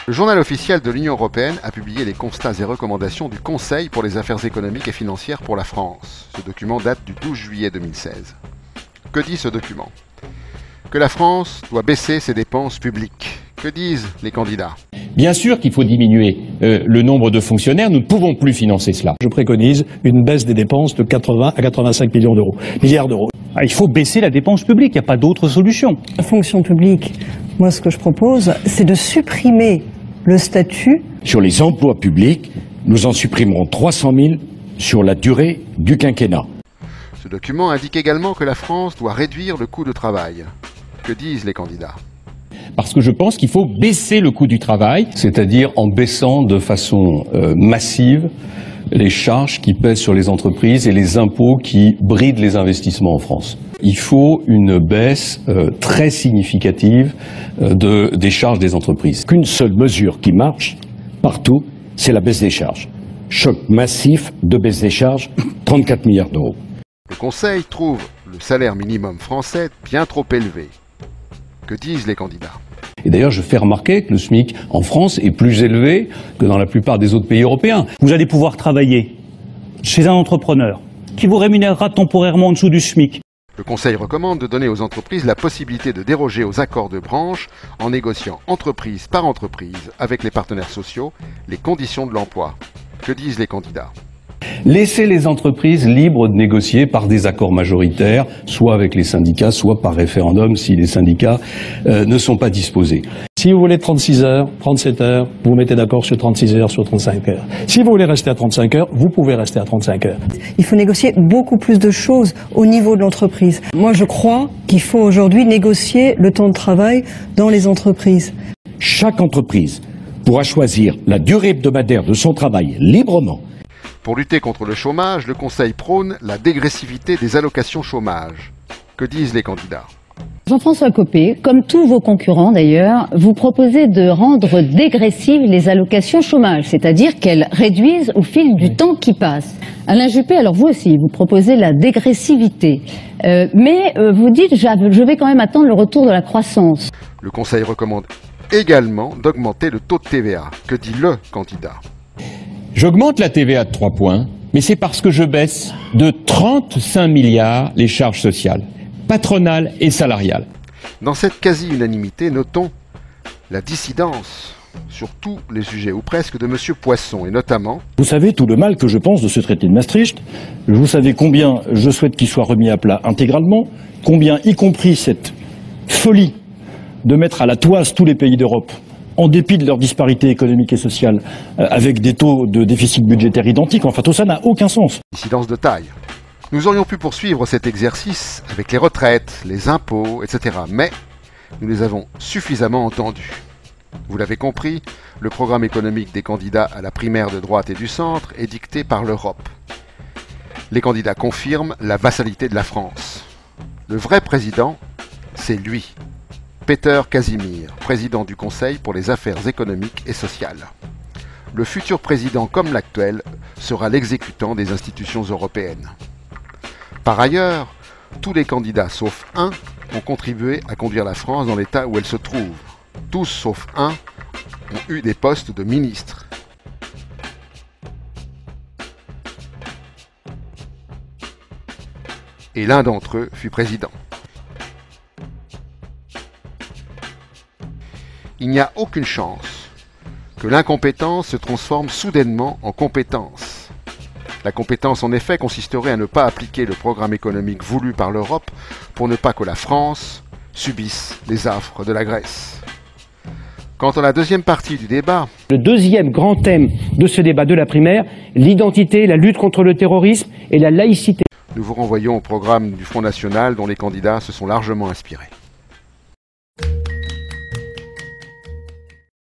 Le journal officiel de l'Union européenne a publié les constats et recommandations du Conseil pour les affaires économiques et financières pour la France. Ce document date du 12 juillet 2016. Que dit ce document? Que la France doit baisser ses dépenses publiques. Que disent les candidats? Bien sûr qu'il faut diminuer le nombre de fonctionnaires, nous ne pouvons plus financer cela. Je préconise une baisse des dépenses de 80 à 85 milliards d'euros. Il faut baisser la dépense publique, il n'y a pas d'autre solution. La fonction publique, moi ce que je propose, c'est de supprimer le statut. Sur les emplois publics, nous en supprimerons 300 000 sur la durée du quinquennat. Ce document indique également que la France doit réduire le coût de travail. Que disent les candidats? Parce que je pense qu'il faut baisser le coût du travail. C'est-à-dire en baissant de façon massive les charges qui pèsent sur les entreprises et les impôts qui brident les investissements en France. Il faut une baisse très significative des charges des entreprises. Qu'une seule mesure qui marche partout, c'est la baisse des charges. Choc massif de baisse des charges, 34 milliards d'euros. Le Conseil trouve le salaire minimum français bien trop élevé. Que disent les candidats? Et d'ailleurs, je fais remarquer que le SMIC en France est plus élevé que dans la plupart des autres pays européens. Vous allez pouvoir travailler chez un entrepreneur qui vous rémunérera temporairement en dessous du SMIC. Le Conseil recommande de donner aux entreprises la possibilité de déroger aux accords de branche en négociant entreprise par entreprise avec les partenaires sociaux les conditions de l'emploi. Que disent les candidats? Laisser les entreprises libres de négocier par des accords majoritaires, soit avec les syndicats, soit par référendum si les syndicats ne sont pas disposés. Si vous voulez 36 heures, 37 heures, vous vous mettez d'accord sur 36 heures, sur 35 heures. Si vous voulez rester à 35 heures, vous pouvez rester à 35 heures. Il faut négocier beaucoup plus de choses au niveau de l'entreprise. Moi je crois qu'il faut aujourd'hui négocier le temps de travail dans les entreprises. Chaque entreprise pourra choisir la durée hebdomadaire de son travail librement. Pour lutter contre le chômage, le Conseil prône la dégressivité des allocations chômage. Que disent les candidats? Jean-François Copé, comme tous vos concurrents d'ailleurs, vous proposez de rendre dégressives les allocations chômage, c'est-à-dire qu'elles réduisent au fil du temps qui passe. Alain Juppé, alors vous aussi, vous proposez la dégressivité, mais vous dites je vais quand même attendre le retour de la croissance. Le Conseil recommande également d'augmenter le taux de TVA. Que dit le candidat? J'augmente la TVA de 3 points, mais c'est parce que je baisse de 35 milliards les charges sociales, patronales et salariales. Dans cette quasi-unanimité, notons la dissidence sur tous les sujets, ou presque, de M. Poisson, et notamment... Vous savez tout le mal que je pense de ce traité de Maastricht. Vous savez combien je souhaite qu'il soit remis à plat intégralement, combien, y compris cette folie de mettre à la toise tous les pays d'Europe, en dépit de leur disparité économique et sociale, avec des taux de déficit budgétaire identiques. Enfin, tout ça n'a aucun sens. Dissidence de taille. Nous aurions pu poursuivre cet exercice avec les retraites, les impôts, etc. Mais nous les avons suffisamment entendus. Vous l'avez compris, le programme économique des candidats à la primaire de droite et du centre est dicté par l'Europe. Les candidats confirment la vassalité de la France. Le vrai président, c'est lui. Peter Casimir, président du Conseil pour les affaires économiques et sociales. Le futur président, comme l'actuel, sera l'exécutant des institutions européennes. Par ailleurs, tous les candidats, sauf un, ont contribué à conduire la France dans l'état où elle se trouve. Tous, sauf un, ont eu des postes de ministres. Et l'un d'entre eux fut président. Il n'y a aucune chance que l'incompétence se transforme soudainement en compétence. La compétence, en effet, consisterait à ne pas appliquer le programme économique voulu par l'Europe pour ne pas que la France subisse les affres de la Grèce. Quant à la deuxième partie du débat... Le deuxième grand thème de ce débat de la primaire, l'identité, la lutte contre le terrorisme et la laïcité. Nous vous renvoyons au programme du Front National dont les candidats se sont largement inspirés.